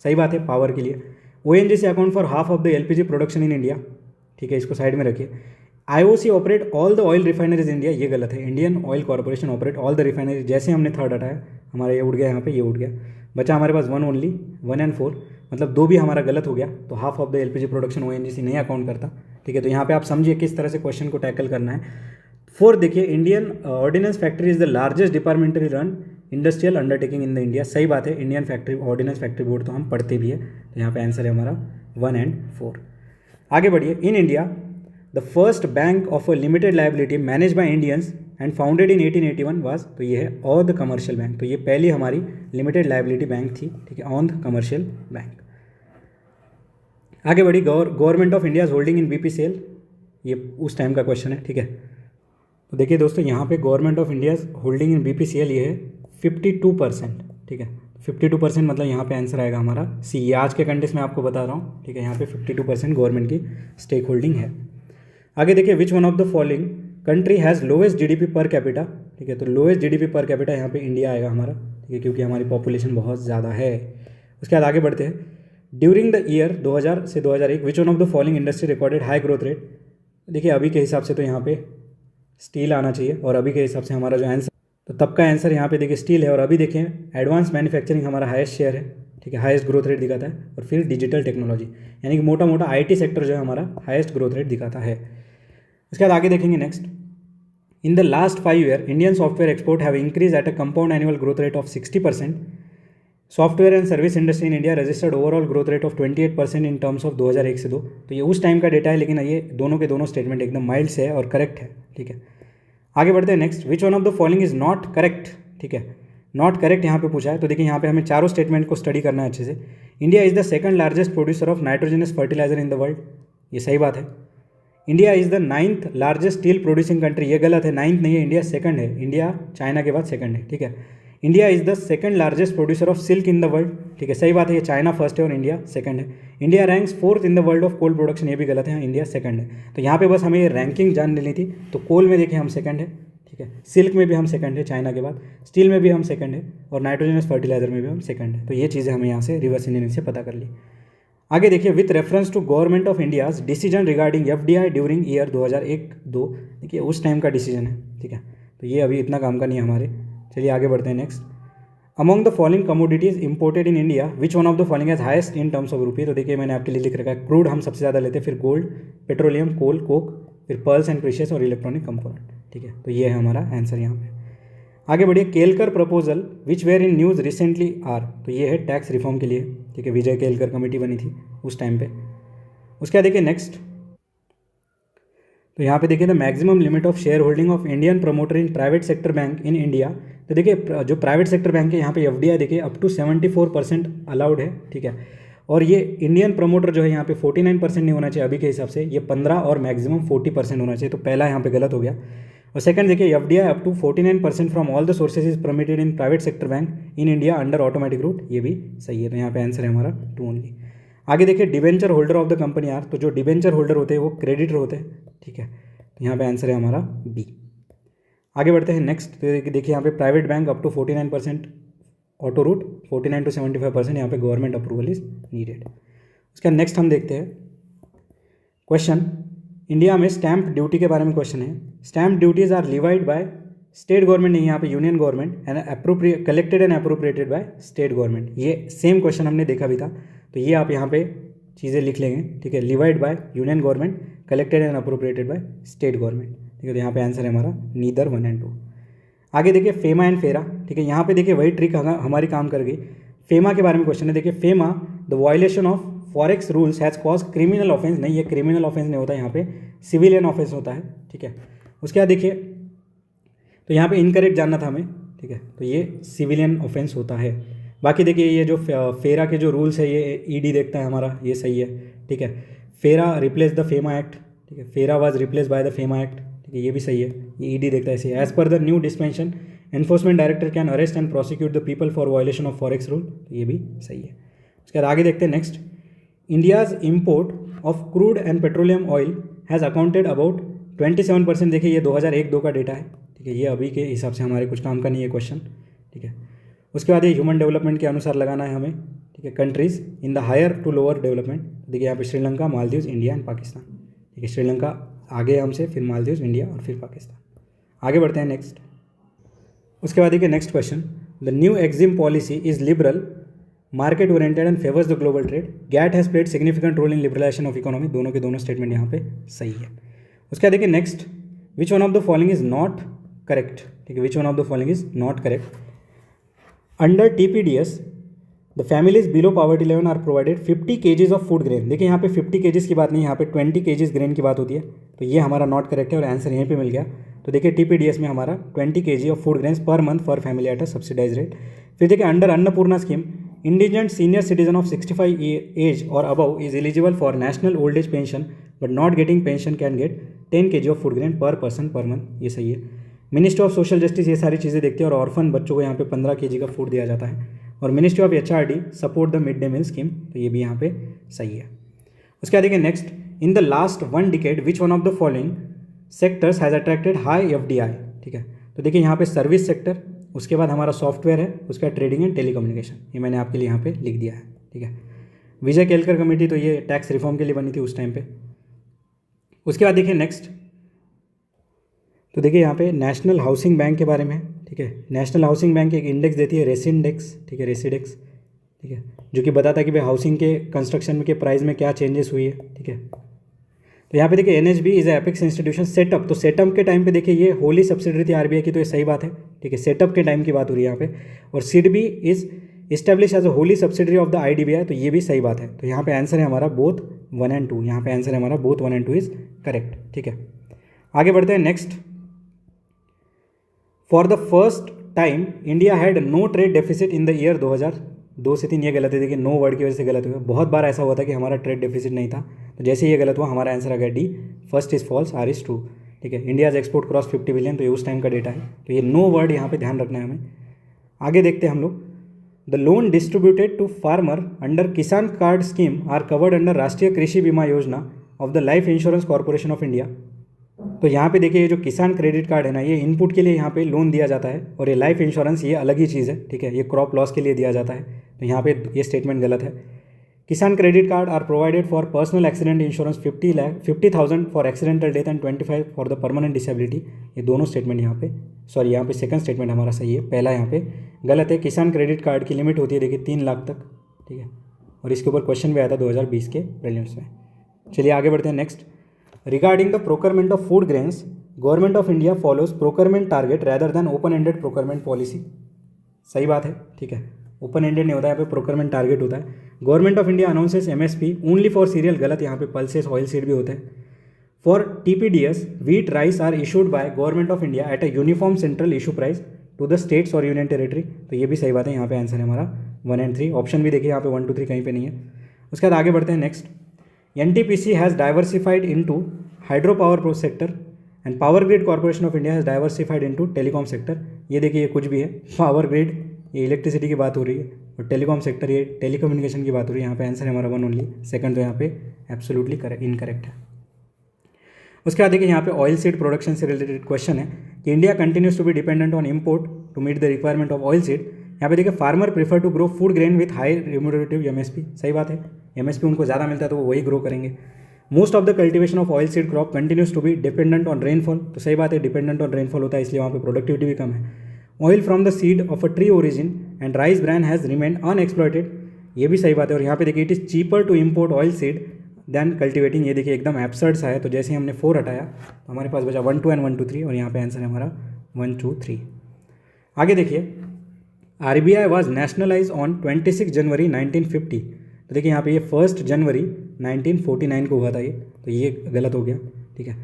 सही बात है पावर के लिए. ONGC account for half of the LPG production in India. ठीक है. इसको साइड में रखिए. IOC operate all the oil refineries India. ये गलत है. Indian oil corporation operate all the refineries. जैसे हमने थर्ड हटाया हमारा ये उड़ गया यहाँ पे, ये उड़ गया. बचा हमारे पास 1 ओनली, 1 and 4. मतलब 2 भी हमारा गलत हो गया. तो half of the LPG production ONGC नहीं अकाउंट करता. ठीक है. तो यहाँ पे आप समझिए किस तरह से क्वेश्चन को टैकल करना है. 4 देखिए, Indian ordnance factory is the largest departmentally run industrial undertaking in the India. सही बात है. Indian factory ordnance factory board तो हम पढ़ते भी है. तो यहाँ पे आंसर है हमारा 1 and 4. आगे बढ़िए. In India the first bank of a limited liability manage by Indians and founded in 1881 was. तो ये है औध कमर्शियल बैंक. तो ये पहली हमारी लिमिटेड लाइबिलिटी बैंक थी. ठीक है. Aundh commercial bank. आगे बढ़ी. Government of India holding in BPCL. ये उस टाइम का क्वेश्चन है. ठीक है. तो देखिए दोस्तों यहाँ पे government of India holding in BPCL ये है 52%. ठीक है. 52% मतलब यहाँ पे आंसर आएगा हमारा C. ये आज के कंटेक्स्ट में आपको बता रहा हूँ. ठीक है. यहाँ पे 52% गवर्नमेंट की स्टेक होल्डिंग है. आगे देखिए, विच one of the following country has lowest GDP per capita. ठीक है. तो लोएस्ट GDP पर कैपिटा यहाँ पे इंडिया आएगा हमारा. ठीक है. क्योंकि हमारी पॉपुलेशन बहुत ज़्यादा है. उसके बाद आगे बढ़ते हैं. ड्यूरिंग द ईयर 2000 से 2001 विच one of the following industry recorded high growth rate. देखिए अभी के हिसाब से तो यहाँ पे स्टील आना चाहिए. और अभी के हिसाब से हमारा जो आंसर, तो तब का आंसर यहाँ पे देखिए स्टील है. और अभी देखें एडवांस मैन्युफैक्चरिंग हमारा हाईएस्ट शेयर है. ठीक है. हाईएस्ट ग्रोथ रेट दिखाता है. और फिर डिजिटल टेक्नोलॉजी यानी कि मोटा मोटा IT सेक्टर जो है हमारा हाईएस्ट ग्रोथ रेट दिखाता है. उसके बाद आगे देखेंगे next. In the last 5 year Indian software export have increase at a compound annual growth rate of 60%. Software and service industry in India registered overall growth rate of 28% in terms of 2001 से 2. तो ये उस time का data है. लेकिन ये दोनों के दोनों स्टेटमेंट एकदम माइल्ड से है और करेक्ट है. ठीक है. आगे बढ़ते हैं next. Which one of the following is not correct. ठीक है. नॉट करेक्ट यहाँ पे पूछा है. तो देखिए यहाँ पे हमें चारों स्टेटमेंट को स्टडी करना है अच्छे से. India is the second largest producer of nitrogenous fertiliser in the world. ये सही बात है. India is the 9th largest steel producing country. ये गलत है. 9th नहीं है. इंडिया सेकंड है. इंडिया चाइना के बाद सेकंड है. ठीक है. India is the second largest producer of silk in the world. ठीक है. सही बात है. ये चाइना फर्स्ट है और इंडिया सेकंड है. India ranks 4th in the world of coal production. ये भी गलत है. इंडिया सेकंड है. तो यहाँ पे बस हमें ये रैंकिंग जान लेनी थी. तो कोल में देखिए हम सेकंड है. ठीक है. सिल्क में भी हम सेकंड है चाइना के बाद. स्टील में भी हम सेकंड है. और नाइट्रोजनस फर्टिलाइजर में भी हम सेकंड है. तो ये चीज़ें हमें यहाँ से रिवर्स इंजीनियरिंग से पता कर ली. आगे देखिए, with reference to government of India's decision regarding FDI during year 2001-2. देखिए उस टाइम का डिसीजन है. ठीक है. तो ये अभी इतना काम का नहीं है हमारे. चलिए आगे बढ़ते हैं next. Among the following commodities imported in India which one of the following has highest in terms of rupee. तो देखिए मैंने आपके लिए लिख रखा है. क्रूड हम सबसे ज़्यादा लेते हैं, फिर गोल्ड, पेट्रोलियम, कोल, कोक, फिर पर्ल्स एंड प्रीशियस और इलेक्ट्रॉनिक कंपोनेंट. ठीक है. तो ये है हमारा आंसर यहाँ पे. आगे बढ़िए. Kelkar proposal which were in news recently are. तो ये है टैक्स रिफॉर्म के लिए. ठीक है. विजय केलकर कमेटी बनी थी उस टाइम पे. उसके बाद देखिए नेक्स्ट. तो यहाँ पे देखिए the maximum limit of share holding of Indian promoter in private sector bank in India. तो देखिए जो प्राइवेट सेक्टर बैंक है यहाँ पे FDI देखिए अप टू 74% अलाउड है. ठीक है. और ये इंडियन प्रमोटर जो है यहाँ पे 49% नहीं होना चाहिए अभी के हिसाब से. ये 15 और मैक्सिमम 40% होना चाहिए. तो पहला यहाँ पे गलत हो गया. और सेकंड देखिए FDI up to 49% from all the sources is permitted in private sector bank in India under automatic route. ये भी सही है. तो यहाँ पे आंसर है हमारा 2 ओनली. आगे देखिए debenture holder of the company are. तो जो डिबेंचर होल्डर होते हैं वो क्रेडिटर होते हैं. ठीक है. तो यहाँ पे आंसर है हमारा B. आगे बढ़ते हैं नेक्स्ट। तो देखिए यहाँ पे private bank up to 49% auto route, 49 to 75% यहाँ पे गवर्नमेंट अप्रूवल इज नीडेड। उसका नेक्स्ट हम देखते हैं क्वेश्चन, इंडिया में स्टैंप ड्यूटी के बारे में क्वेश्चन है। Stamp duties are levied by state government, नहीं यहाँ पे union government, and collected and appropriated by state government. ये सेम क्वेश्चन हमने देखा भी था, तो ये आप यहाँ पे चीज़ें लिख लेंगे, ठीक है। Levied by union government, collected and appropriated by state government, ठीक है। तो यहाँ पे आंसर है हमारा नीदर 1 and 2। आगे देखिए फेमा एंड फेरा, ठीक है। यहाँ पे देखिए वही ट्रिक हमारी काम कर गई। फेमा के बारे में क्वेश्चन है, देखिए FEMA the violation of forex rules has cause criminal offence, नहीं ये क्रिमिनल ऑफेंस नहीं होता, यहाँ पे सिविलियन ऑफेंस होता है, ठीक है। उसके बाद देखिए, तो यहाँ पे इनकरेक्ट जानना था हमें, ठीक है, तो ये सिविलियन ऑफेंस होता है। बाकी देखिए ये जो फेरा के जो रूल्स है ये ईडी देखता है हमारा, ये सही है, ठीक है। फेरा रिप्लेस द फेमा एक्ट, ठीक है, फेरा was replace by the FEMA act, ठीक है, ये भी सही है, ये ईडी देखता है। As per the new dispensation enforcement director can arrest and prosecute the people for violation of forex rule, तो ये भी सही है। उसके बाद आगे देखते हैं next, India's import of crude and petroleum oil has accounted about 27%, देखिए ये 2001-2 का डेटा है, ठीक है, ये अभी के हिसाब से हमारे कुछ काम का नहीं है क्वेश्चन, ठीक है। उसके बाद ये ह्यूमन डेवलपमेंट के अनुसार लगाना है हमें, ठीक है। Countries in the higher to lower development, देखिए यहाँ पे श्रीलंका, मालदीव्स, इंडिया एंड पाकिस्तान, ठीक है। श्रीलंका आगे हमसे, फिर मालदीव्स, इंडिया और फिर पाकिस्तान। आगे बढ़ते हैं नेक्स्ट। उसके बाद देखिए next question, the new EXIM policy is liberal, market oriented and favours the global trade, GATT has played significant role in liberalisation of economy, दोनों के दोनों स्टेटमेंट यहाँ पे सही है। उसके बाद देखिए next, which one of the following is not correct, ठीक है, which one of the following is not correct. Under TPDS the families below poverty level are provided 50 kgs of food grain, देखिए यहाँ पे 50 kgs की बात नहीं, यहाँ पे 20 kgs ग्रेन की बात होती है, तो ये हमारा नॉट करेक्ट है और आंसर यहीं पे मिल गया। तो देखिए TPDS में हमारा 20 kg of food grains per month for family at a subsidise rate. फिर देखिए under Annapurna scheme, indigent senior citizen of 65 age और above is eligible for national old age pension but not getting pension can get 10 kg of food grain per person per month, ये सही है। Ministry of social justice ये सारी चीज़ें देखती है और ऑर्फन बच्चों को यहाँ पे 15 kg का फूड दिया जाता है। और ministry of HRD support the mid day meal scheme, तो ये भी यहाँ पे सही है। उसके बाद देखिए next, in the last 1 decade which one of the following sectors has attracted high FDI, ठीक है। तो देखिए यहाँ पे सर्विस सेक्टर, उसके बाद हमारा सॉफ्टवेयर है, उसके बाद ट्रेडिंग एंड टेलीकम्युनिकेशन, ये मैंने आपके लिए यहाँ पे लिख दिया है, ठीक है। विजय केलकर कमेटी, तो ये टैक्स रिफॉर्म के लिए बनी थी उस टाइम पे। उसके बाद देखिए नेक्स्ट, तो देखिए यहाँ पे नेशनल हाउसिंग बैंक के बारे में, ठीक है। नेशनल हाउसिंग बैंक एक इंडेक्स देती है रेसिडेक्स, ठीक है, रेसिडेक्स, ठीक है, जो कि बताता है कि भाई हाउसिंग के कंस्ट्रक्शन के प्राइस में क्या चेंजेस हुई है, ठीक है। तो यहाँ पे देखिए NHB is apex institution setup, तो सेटअप के टाइम पे देखिए ये होली सब्सिडरी थी RBI की, तो ये सही बात है, ठीक है, सेटअप के टाइम की बात हो रही है यहाँ पे। और SIDBI is establish as a wholly subsidiary of the IDBI, तो ये भी सही बात है। तो यहाँ पे आंसर है हमारा बोथ 1 and 2, यहाँ पे आंसर है हमारा बोथ 1 and 2 इज करेक्ट, ठीक है। आगे बढ़ते हैं next, for the first time India had no trade deficit in the year 2002 से 3, ये गलत है, देखिए नो वर्ड की वजह से गलत हुआ। बहुत बार ऐसा हुआ था कि हमारा ट्रेड डेफिसिट नहीं था, तो जैसे ये गलत हुआ हमारा आंसर आ गया D, first is false, R is true, ठीक है। इंडियाज एक्सपोर्ट क्रॉस 50 बिलियन, तो ये उस टाइम का डेटा है, तो ये नो वर्ड यहाँ पे ध्यान रखना है हमें। आगे देखते हैं हम लोग, the loan distributed to farmer under Kisan card scheme are covered under Rashtriya Krishi Bima Yojana of the life insurance corporation of India. तो यहाँ पे देखिए ये जो किसान क्रेडिट कार्ड है ना, ये इनपुट के लिए यहाँ पे लोन दिया जाता है, और ये लाइफ इंश्योरेंस ये अलग ही चीज़ है, ठीक है, ये क्रॉप लॉस के लिए दिया जाता है, तो यहाँ पे ये स्टेटमेंट गलत है। किसान credit card are provided for personal accident insurance 50,000 for accidental death and 25 for the permanent disability, ये दोनों स्टेटमेंट यहाँ पे, सॉरी यहाँ पे सेकंड स्टेटमेंट हमारा सही है, पहला यहाँ पे गलत है। किसान क्रेडिट कार्ड की लिमिट होती है देखिए 3 लाख तक, ठीक है, और इसके ऊपर क्वेश्चन भी आया था 2020 के प्रीलिम्स में। चलिए आगे बढ़ते हैं next, regarding the procurement of food grains government of India follows procurement target rather than open ended procurement policy, सही बात है, ठीक है, ओपन एंडेड नहीं होता है, यहाँ पे प्रोक्योरमेंट टारगेट होता है। Government of India announces MSP only for cereal, गलत, यहाँ पे पल्सेस ऑयल सीड भी होते हैं। For TPDS wheat rice are issued by government of India at a uniform central issue price to the states और union territory, तो ये भी सही बात है, यहाँ पे आंसर है हमारा 1 and 3, ऑप्शन भी देखिए यहाँ पे 1 2 3 कहीं पे नहीं है। उसके बाद आगे बढ़ते हैं next, NTPC has diversified into hydro power sector and power grid corporation of India has diversified into telecom sector, ये देखिए ये कुछ भी है, पावर ग्रिड ये इलेक्ट्रिसिटी की बात हो रही है, और टेलीकॉम सेक्टर ये टेलीकम्युनिकेशन की बात हो रही है, यहाँ पे आंसर है हमारा 1 only, सेकंड तो यहाँ पे एब्सोल्युटली इनकरेक्ट है। उसके बाद देखिए यहाँ पे ऑयल सीड प्रोडक्शन से रिलेटेड क्वेश्चन है कि India continues to be dependent on import to meet the requirement of oil seed. यहाँ पे देखिए farmer prefer to grow food grain with high remunerative MSP, सही बात है, एमएसपी उनको ज़्यादा मिलता है तो वो वही ग्रो करेंगे। Most of the cultivation of oil seed crop continues to be dependent on rainfall, तो सही बात है, डिपेंडेंट ऑन रेनफॉल होता है इसलिए वहाँ पे प्रोडक्टिविटी भी कम है। Oil from the seed of a tree origin and rice bran has remain unexploited, ये भी सही बात है। और यहाँ पे देखिए it is cheaper to import oil seed than cultivating, ये देखिए एकदम एब्सर्ड सा है। तो जैसे ही हमने 4 हटाया तो हमारे पास बचा 1 2 एंड 1 2 3 और यहाँ पे आंसर है हमारा 1 2 3। आगे देखिए RBI वॉज नेशनलाइज ऑन 26 जनवरी 1950, तो देखिए यहाँ पे ये 1 जनवरी 1949 को हुआ था ये, तो ये गलत हो गया, ठीक है।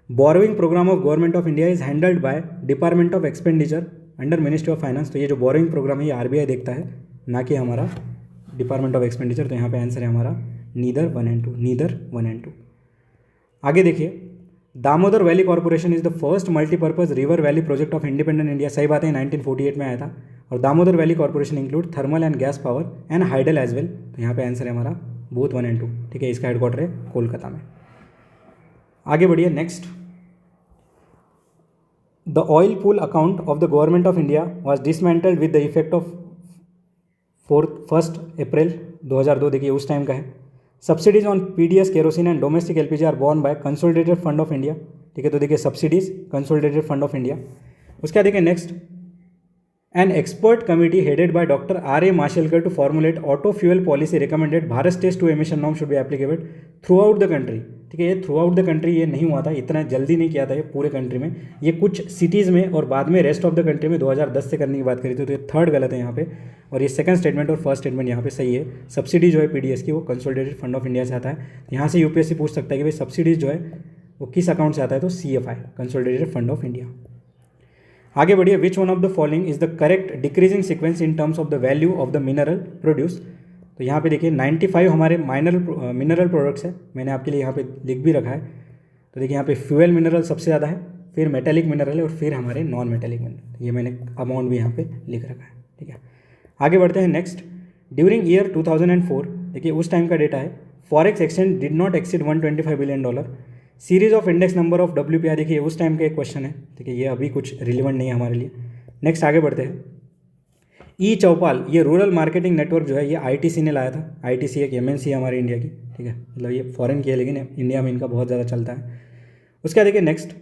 Borrowing programme of government of India is handled by department of expenditure under ministry of finance, तो ये जो बोरोइंग प्रोग्राम है ये RBI देखता है, ना कि हमारा डिपार्टमेंट ऑफ एक्सपेंडिचर। तो यहाँ पे आंसर है हमारा नीदर 1 एंड 2, नीदर 1 एंड 2। आगे देखिए Damodar valley corporation is the first multipurpose river valley project of independent India, सही बात है, 1948 में आया था। और Damodar valley corporation include thermal and gas power and hydel as well, तो यहाँ पे आंसर है हमारा बोथ 1 एंड 2, ठीक है। इसका हेडक्वार्टर है कोलकाता में। आगे बढ़िए next, the oil pool account of the government of India was dismantled with the effect of 1 April 2002, देखिए उस टाइम का है। Subsidies on PDS kerosene and domestic LPG are borne by consolidated fund of India, ठीक है। तो देखिए subsidies consolidated fund of India. उसके बाद देखिए next, an expert committee headed by doctor R.A. Mashelkar to formulate auto fuel policy recommended Bharat stage 2 emission norm should be applicable through out the country, ठीक है। ये थ्रू आउट द कंट्री ये नहीं हुआ था, इतना जल्दी नहीं किया था ये पूरे कंट्री में, ये कुछ सिटीज़ में और बाद में रेस्ट ऑफ द कंट्री में 2010 से करने की बात करी थी, तो ये 3rd गलत है यहाँ पे। और ये 2nd स्टेटमेंट और 1st स्टेटमेंट यहाँ पे सही है। सब्सिडी जो है PDS की वो कंसोलिडेटेड फंड ऑफ इंडिया से आता है, यहाँ से UPSC पूछ सकता है कि भाई सब्सिडीज जो है वो किस अकाउंट से आता है, तो CFI consolidated fund of India. आगे बढ़िए, विच one of the following is the correct decreasing sequence in terms of the value of the mineral produce, तो यहाँ पे देखिए 95 हमारे मिनरल प्रोडक्ट्स है, मैंने आपके लिए यहाँ पे लिख भी रखा है। तो देखिए यहाँ पे फ्यूल मिनरल सबसे ज़्यादा है, फिर मेटेलिक मिनरल है और फिर हमारे नॉन मेटेलिक मिनरल, ये मैंने अमाउंट भी यहाँ पे लिख रखा है, ठीक है। आगे बढ़ते हैं नेक्स्ट, ड्यूरिंग ईयर 2004, देखिए उस टाइम का डेटा है, forex exchange did not exceed $125 billion, series of index number of WPI, देखिए उस टाइम का एक क्वेश्चन है, ठीक है, ये अभी कुछ रिलेवेंट नहीं है हमारे लिए। नेक्स्ट आगे बढ़ते हैं, ई चौपाल, ये रूरल मार्केटिंग नेटवर्क जो है ये ITC ने लाया था। ITC एक MNC है हमारी इंडिया की, ठीक है, मतलब ये फॉरेन की है लेकिन इंडिया में इनका बहुत ज़्यादा चलता है। उसके बाद देखिए next,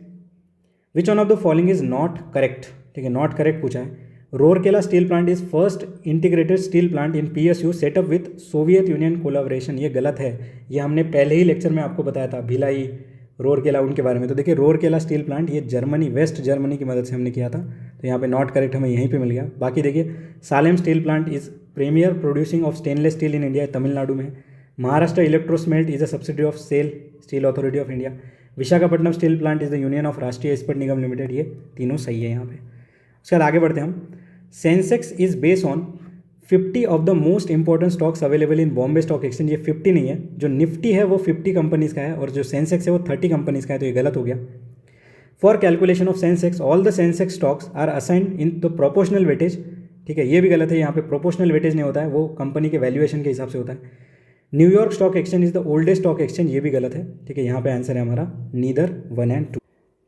which one of the following is not correct, ठीक है, नॉट करेक्ट पूछा है। Rourkela steel plant is first integrated steel plant in PSU setup with Soviet Union collaboration, ये गलत है, ये हमने पहले ही लेक्चर में आपको बताया था, भिलाई रोरकेला उनके बारे में। तो देखिए रोरकेला स्टील प्लांट ये जर्मनी, वेस्ट जर्मनी की मदद से हमने किया था, तो यहाँ पे नॉट करेक्ट हमें यहीं पे मिल गया। बाकी देखिए Salem steel plant is premier producing of stainless steel in India, Tamil Nadu में। Maharashtra electrosmelt is a subsidy of SAIL steel authority of India. Visakhapatnam steel plant is the union of Rashtriya Ispat Nigam limited, ये तीनों सही है यहाँ पे। उसके बाद आगे बढ़ते हैं हम, Sensex is based on 50 of the most important stocks available in Bombay stock exchange, ये 50 नहीं है, जो निफ्टी है वो 50 कंपनीज़ का है और जो सेंसेक्स है वो 30 कंपनीज़ का है, तो ये गलत हो गया। For calculation of Sensex all the Sensex stocks are assigned in the proportional weightage, ठीक है, ये भी गलत है, यहाँ पे प्रोपोर्शनल वेटेज नहीं होता है, वो कंपनी के वैल्यूएशन के हिसाब से होता है। New York stock exchange is the oldest stock exchange, ये भी गलत है, ठीक है, यहाँ पे आंसर है हमारा नीदर 1 एंड 2।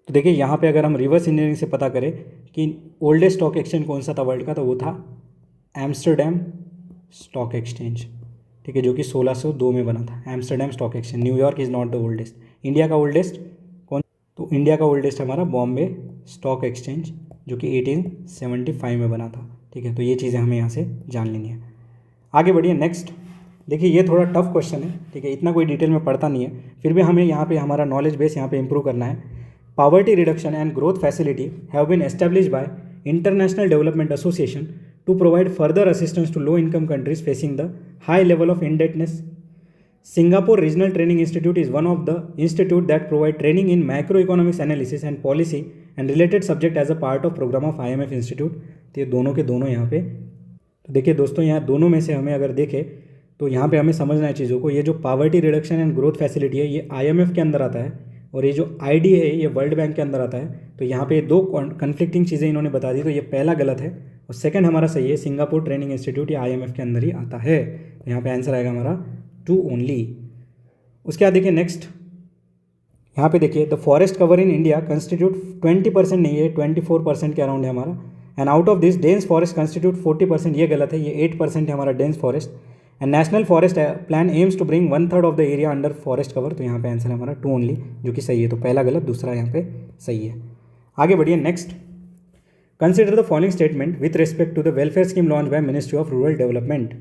तो देखिए यहाँ पे अगर हम रिवर्स इंजीनियरिंग से पता करें कि ओल्डेस्ट स्टॉक एक्सचेंज कौन सा था वर्ल्ड का, तो वो था एम्स्टरडेम स्टॉक एक्सचेंज, ठीक है, जो कि 1602 में बना था, Amsterdam stock exchange. New York is not the oldest. India का ओल्डेस्ट कौन, तो इंडिया का ओल्डेस्ट हमारा बॉम्बे स्टॉक एक्सचेंज, जो कि 1875 में बना था, ठीक है। तो ये चीज़ें हमें यहाँ से जान लेनी है। आगे बढ़िए नेक्स्ट, देखिए ये थोड़ा टफ क्वेश्चन है, ठीक है, इतना कोई डिटेल में पढ़ता नहीं है, फिर भी हमें यहाँ पे हमारा नॉलेज बेस यहाँ पे इंप्रूव करना है। Poverty reduction and growth facility have been established by International Development Association to provide further assistance to low-income countries facing the high level of indebtedness. Singapore Regional Training Institute is one of the institute that provide training in macroeconomics analysis and policy and related subject as a part of program of IMF Institute. तो ये दोनों के दोनों यहाँ पे, तो देखिए दोस्तों यहाँ दोनों में से हमें अगर देखें तो यहाँ पे हमें समझना है चीज़ों को। ये जो poverty reduction and growth facility है ये IMF के अंदर आता है और ये जो ID है ये वर्ल्ड बैंक के अंदर आता है। तो यहाँ पे दो कन्फ्लिक्टिंग चीज़ें इन्होंने बता दी, तो ये पहला गलत है और सेकंड हमारा सही है, सिंगापुर ट्रेनिंग इंस्टीट्यूट या IMF के अंदर ही आता है। तो यहाँ पे आंसर आएगा हमारा 2 ओनली। उसके बाद देखिए नेक्स्ट, यहाँ पे देखिए the forest cover in India constitute 20% नहीं है, 24% के अराउंड है हमारा। And out of this dense forest constitute 40%, ये गलत है, ये 8% है हमारा dense forest. And national forest plan aims to bring 1/3 of the area under forest cover, तो यहाँ पे आंसर है हमारा 2 ओनली, जो कि सही है। तो पहला गलत, दूसरा यहाँ पे सही है। आगे बढ़िए next. Consider the following statement with respect to the welfare scheme launch by ministry of rural development.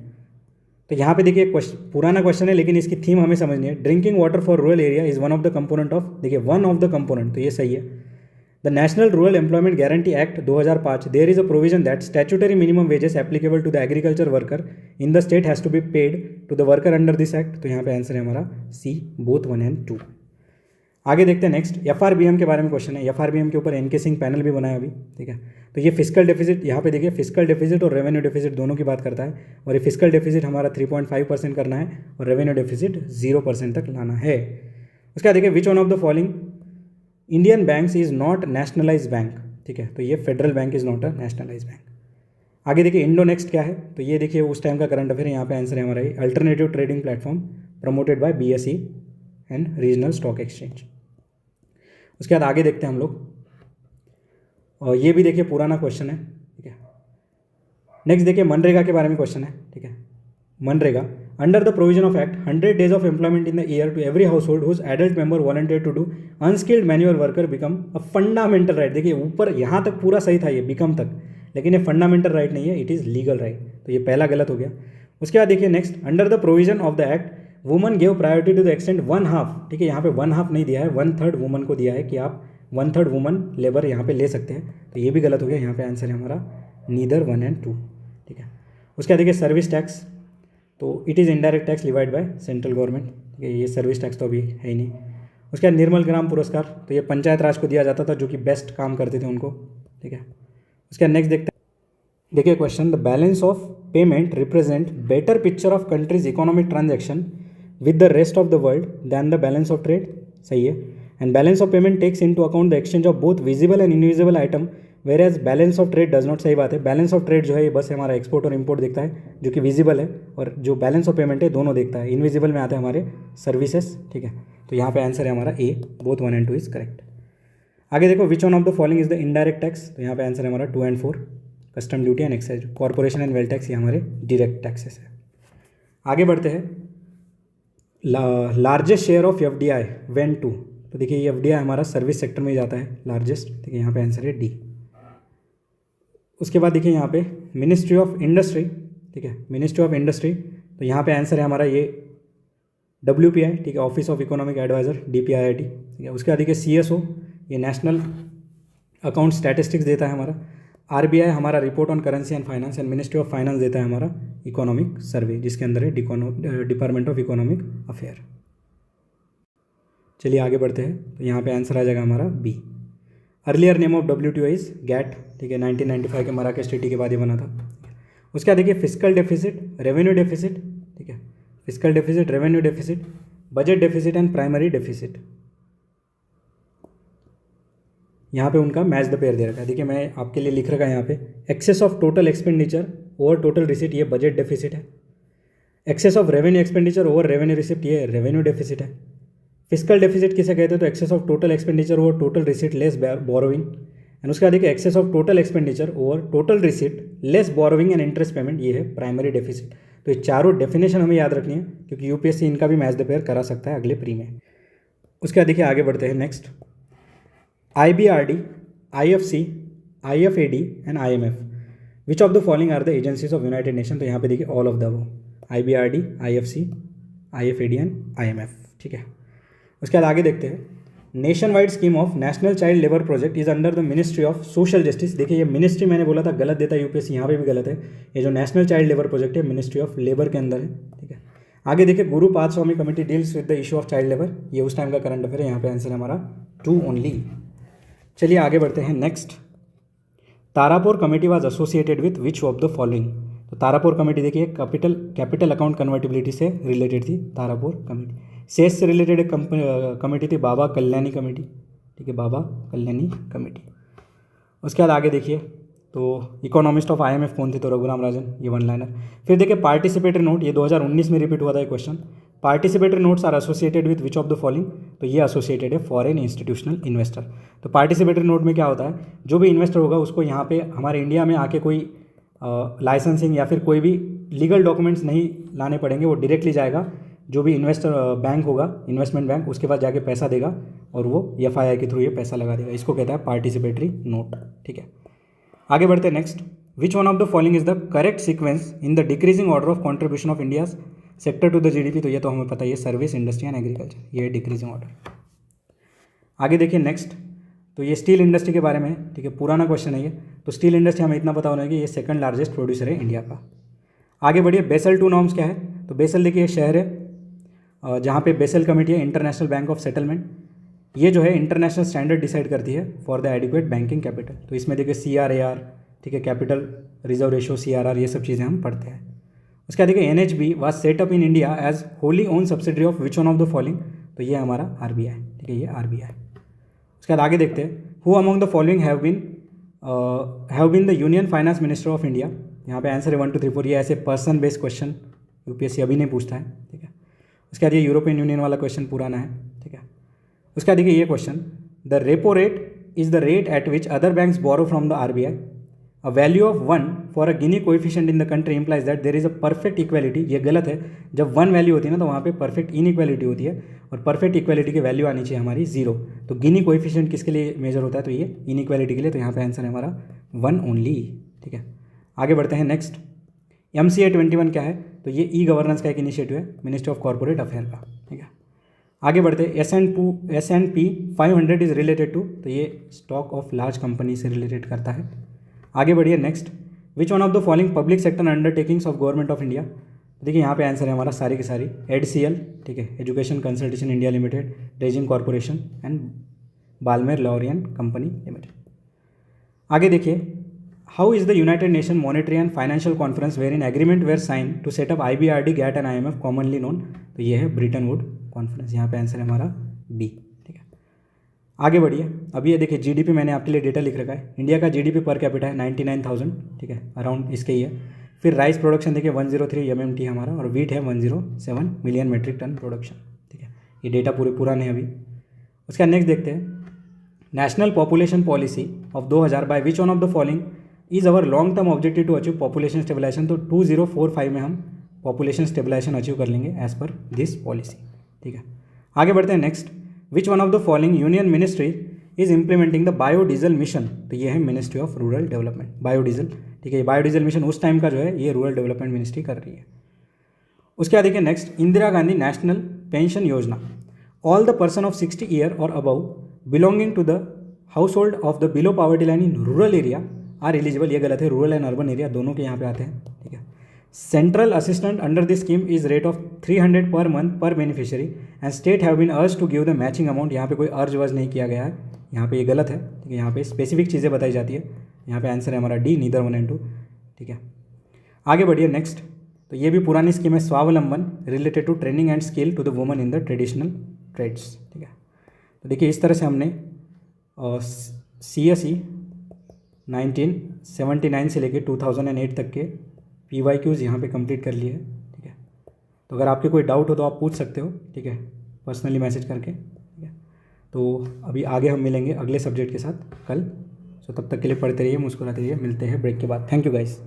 तो यहाँ पे देखिए पुराना क्वेश्चन है, लेकिन इसकी थीम हमें समझनी है। Drinking water for rural area is one of the component of, देखिए वन ऑफ द कंपोनेंट, तो ये सही है। The national rural employment guarantee act 2005, there is a provision that statutory minimum wages applicable to the agriculture worker in the state has to be paid to the worker under this act, तो यहाँ पे answer है हमारा सी, both 1 and 2। आगे देखते हैं next. FRBM के बारे में क्वेश्चन है। FRBM के ऊपर NK सिंह पैनल भी बनाया अभी, ठीक है। तो ये फिस्कल डेफिसिट, यहाँ पे देखिए फिस्कल डेफिसिट और रेवेन्यू डेफिसिट दोनों की बात करता है, और ये फिस्कल डेफिसिट हमारा 3.5% करना है और रेवेन्यू डेफिसिट 0% तक लाना है। उसके बाद देखिए विच one of the following Indian banks is not nationalise bank, ठीक है। तो ये federal bank is not a nationalise bank. आगे देखिए इंडो नेक्स्ट क्या है, तो ये देखिए उस टाइम का करंट अफेयर, यहाँ पे आंसर है हमारा alternative trading platform promoted by BSE and regional stock exchange. उसके बाद आगे देखते हैं हम लोग, और ये भी देखिए पुराना क्वेश्चन है, ठीक है। नेक्स्ट देखिए मनरेगा के बारे में क्वेश्चन है, ठीक है। MNREGA under the provision of act 100 days of employment in the year to every household whose adult member volunteer to do unskilled manual worker become a fundamental right. देखिए ऊपर यहाँ तक पूरा सही था, ये बिकम तक, लेकिन ये फंडामेंटल राइट नहीं है, इट इज़ लीगल राइट, तो ये पहला गलत हो गया। उसके बाद देखिए next, under the provision of the act women give priority to the extent 1/2, ठीक है। यहाँ पे 1/2 नहीं दिया है, 1/3 वुमन को दिया है कि आप 1/3 वुमन लेबर यहाँ पे ले सकते हैं, तो ये भी गलत हो गया। यहाँ पे आंसर है हमारा नीदर 1 एंड 2, ठीक है। उसके बाद देखिए सर्विस टैक्स, तो it is indirect tax levied by central government, ठीक है। ये सर्विस टैक्स तो अभी है ही नहीं। उसके बाद निर्मल ग्राम पुरस्कार, तो ये पंचायत राज को दिया जाता था, जो कि बेस्ट काम करते थे उनको, ठीक है। उसके बाद नेक्स्ट देखते हैं, देखिए क्वेश्चन, the balance of payment represent better picture of country's economic transaction with the rest of the world than the balance of trade, सही है। And balance of payment takes into account the exchange of both visible and invisible item whereas balance of trade does not, सही बात है। Balance of trade जो है ये बस हमारा एक्सपोर्ट और इम्पोर्ट देखता है, जो कि विजिबल है, और जो बैलेंस ऑफ पेमेंट है दोनों देखता है। इनविजिबल में आते हैं हमारे सर्विसेज, ठीक है। तो यहाँ पे आंसर है हमारा A, both 1 and 2 is correct. आगे देखो which one of the following is the indirect tax, तो यहाँ पे आंसर है हमारा 2 and 4, custom duty and excise. Corporation and wealth tax ये हमारे डायरेक्ट टैक्सेस है। आगे बढ़ते हैं, largest share of FDI went to, तो देखिए ये FDI हमारा सर्विस सेक्टर में ही जाता है लार्जेस्ट, ठीक है। यहाँ पे आंसर है डी। उसके बाद देखिए यहाँ पे मिनिस्ट्री ऑफ इंडस्ट्री, ठीक है, मिनिस्ट्री ऑफ इंडस्ट्री, तो यहाँ पे आंसर है हमारा ये WPI, ठीक है, office of economic adviser, DPIIT, ठीक है। उसके बाद देखिए CSO, ये नेशनल अकाउंट स्टैटिस्टिक्स देता है हमारा। RBI हमारा report on currency and finance, and ministry of finance देता है हमारा इकोनॉमिक सर्वे, जिसके अंदर है डिपार्टमेंट ऑफ इकोनॉमिक अफेयर। चलिए आगे बढ़ते हैं, तो यहाँ पे आंसर आ जाएगा हमारा B. Earlier name of WTO is GATT, ठीक है। 1995 के मराकेश ट्रीटी के बाद ये बना था। उसके बाद देखिए फिस्कल डेफिसिट, रेवेन्यू डेफिसिट, ठीक है, fiscal deficit, revenue deficit, budget deficit and primary deficit, यहाँ पे उनका मैच द पेयर दे रखा है। देखिए मैं आपके लिए लिख रखा है यहाँ पे, excess of total expenditure over total receipt, ये बजट डेफिसिट है। Excess of revenue expenditure over revenue receipt, ये रेवेन्यू डेफिसिट है। फिस्कल डेफिसिट किसे कहते हैं, तो excess of total expenditure over total receipt less borrowing. And उसके बाद देखिए excess of total expenditure over total receipt less borrowing and interest payment, ये है प्राइमरी डेफिसिट। तो ये चारों डेफिनेशन हमें याद रखनी है, क्योंकि UPSC इनका भी मैच द पेयर करा सकता है अगले प्री में। उसके बाद देखिए आगे बढ़ते हैं next, IBRD, IFC, IFAD and IMF, which of the following are the agencies of United nation, तो यहाँ पे देखिए all of the above, IBRD, IFC, IFAD and IMF, ठीक है। उसके बाद आगे देखते हैं, nation wide scheme of national child labour project is under the ministry of social justice. देखिए ये मिनिस्ट्री मैंने बोला था गलत देता है UPSC, यहाँ पे भी गलत है। ये जो नेशनल चाइल्ड लेबर प्रोजेक्ट है मिनिस्ट्री ऑफ लेबर के अंदर है, ठीक है। आगे देखिए Gurupadaswamy committee deals with the issue of child labour, ये उस टाइम का करंट अफेयर है, यहाँ पे आंसर है हमारा 2 ओनली। चलिए आगे बढ़ते हैं next, Tarapur committee was associated with which of the following, तो तारापुर कमेटी देखिए कैपिटल अकाउंट कन्वर्टिबिलिटी से रिलेटेड थी तारापुर कमेटी। सेस से रिलेटेड एक कमेटी थी बाबा कल्याणी कमेटी, ठीक है, बाबा कल्याणी कमेटी। उसके बाद आगे देखिए, तो इकोनॉमिस्ट ऑफ IMF कौन थे, तो रघुराम राजन, ये 1 लाइनर। फिर देखिए पार्टिसिपेटरी नोट, ये 2019 में रिपीट हुआ था ये question. Participatory notes are associated with which of the following, तो ये एसोसिएटेड है फॉरेन इंस्टीट्यूशनल इन्वेस्टर। तो पार्टिसिपेटरी नोट में क्या होता है, जो भी इन्वेस्टर होगा उसको यहाँ पे हमारे इंडिया में आके कोई लाइसेंसिंग या फिर कोई भी लीगल डॉक्यूमेंट्स नहीं लाने पड़ेंगे, वो डायरेक्टली जाएगा जो भी इन्वेस्टर बैंक होगा, इन्वेस्टमेंट बैंक, उसके पास जाके पैसा देगा और वो FII के थ्रू ये पैसा लगा देगा। इसको कहता है पार्टिसिपेटरी नोट। ठीक है, आगे बढ़ते हैं next. Which one of the following is the correct sequence in the decreasing order of contribution of India sector to the GDP, तो ये तो हमें पता है, ये सर्विस, इंडस्ट्री एंड एग्रीकल्चर, ये डिक्रीजिंग ऑर्डर। आगे देखिए नेक्स्ट, तो ये स्टील इंडस्ट्री के बारे में है। ठीक है, पुराना क्वेश्चन है ये। तो स्टील इंडस्ट्री हमें इतना पता होना है कि ये सेकंड लार्जेस्ट प्रोड्यूसर है इंडिया का। आगे बढ़िए, बेसल 2 नॉर्म्स क्या है, तो बेसल देखिए शहर है जहाँ पे बेसल कमेटी है, इंटरनेशनल बैंक ऑफ सेटलमेंट, ये जो है इंटरनेशनल स्टैंडर्ड डिसाइड करती है for the adequate banking capital. तो इसमें देखिए CRAR, ठीक है, कैपिटल रिजर्व रेशो, CRR, ये सब चीज़ें हम पढ़ते हैं। उसके बाद देखिए NHB was set up in India as wholly own subsidiary of which one of the following, तो ये हमारा RBI, ठीक है, ये RBI। उसके बाद आगे देखते हैं, who among the following have been the union finance minister of India. यहाँ पे आंसर है 1 2 3 4, ये ऐसे पर्सन बेस्ड क्वेश्चन UPSC अभी नहीं पूछता है। ठीक है, उसके बाद ये यूरोपियन यूनियन वाला क्वेश्चन पुराना है। ठीक है, उसके बाद देखिए ये question, the repo rate is the rate at which other banks borrow from the RBI, a value of 1 for a Gini coefficient in the country implies that there is a perfect equality. ये गलत है, जब 1 value होती है ना तो वहाँ पे परफेक्ट इनइक्वालिटी होती है, और परफेक्ट इक्वालिटी की वैल्यू आनी चाहिए हमारी 0। तो गिनी कोएफिशिएंट किसके लिए मेजर होता है, तो ये इनइक्वालिटी के लिए, तो यहाँ पे आंसर है हमारा 1 ओनली। ठीक है, आगे बढ़ते हैं नेक्स्ट। MCA 21 क्या है, तो ये गवर्नेंस का एक इनिशिएटिव है मिनिस्ट्री ऑफ कॉर्पोरेट अफेयर का। ठीक है, आगे बढ़ते हैं। S&P 500 इज रिलेटेड टू, तो ये स्टॉक ऑफ लार्ज कंपनी से रिलेटेड करता है। आगे बढ़िए next, which one of the following public sector undertakings of government of India, देखिए यहाँ पे आंसर है हमारा सारी की सारी HCL, ठीक है, education consultation India limited, raising corporation and Balmer Lawrie company limited. आगे देखिए, how is the united nation monetary and financial conference where in agreement were sign to set up IBRD, GATT and IMF commonly known, तो ये है Britain would conference. यहाँ पे answer है हमारा B। ठीक है, आगे बढ़िए। अब ये देखिए GDP मैंने आपके लिए डेटा लिख रखा है। इंडिया का GDP पर कैपिटा है 99,000, ठीक है, अराउंड इसके ही है। फिर राइस प्रोडक्शन देखिए 103 MMT हमारा, और वीट है 107 मिलियन मेट्रिक टन प्रोडक्शन। ठीक है, ये डेटा पूरे पुराने हैं अभी। उसका नेक्स्ट देखते हैं, national population policy of 2000 by which one of the following is our long term objective to achieve population stabilisation, तो 2045 में हम पॉपुलेशन स्टेबलाइजेशन अचीव कर लेंगे एज पर दिस पॉलिसी। ठीक है, आगे बढ़ते हैं next. Which one of the following union ministry is implementing the biodiesel mission, तो ये है ministry of rural development, biodiesel. ठीक है, बायोडीजल मिशन उस टाइम का जो है ये रूरल डेवलपमेंट मिनिस्ट्री कर रही है। उसके बाद देखिए next, Indira Gandhi national pension Yojana, all the person of 60 year और above belonging to the household of the below poverty line in rural area are eligible, ये गलत है, रूरल एंड अर्बन एरिया दोनों के यहाँ पे आते हैं। ठीक है, central assistant under this scheme is rate of 300 per month per beneficiary and state have been urged to give the matching amount, यहाँ पे कोई अर्ज वर्ज नहीं किया गया है, यहाँ पे ये गलत है। ठीक है, यहाँ पे स्पेसिफिक चीज़ें बताई जाती है, यहाँ पे आंसर है हमारा D, नीदर 1 and 2। ठीक है, आगे बढ़िए नेक्स्ट। तो ये भी पुरानी स्कीम है, Swavalamban related to training and skill to the women in the traditional trades. ठीक है, तो देखिए इस तरह से हमने CSE 1979 से लेके 2008 तक के PYQs यहाँ पे कंप्लीट कर लिए है। ठीक है, तो अगर आपके कोई डाउट हो तो आप पूछ सकते हो, ठीक है, पर्सनली मैसेज करके। ठीक है, तो अभी आगे हम मिलेंगे अगले सब्जेक्ट के साथ कल। सो तब तक के लिए पढ़ते रहिए, मुस्कुराते रहिए, मिलते हैं ब्रेक के बाद। Thank you guys.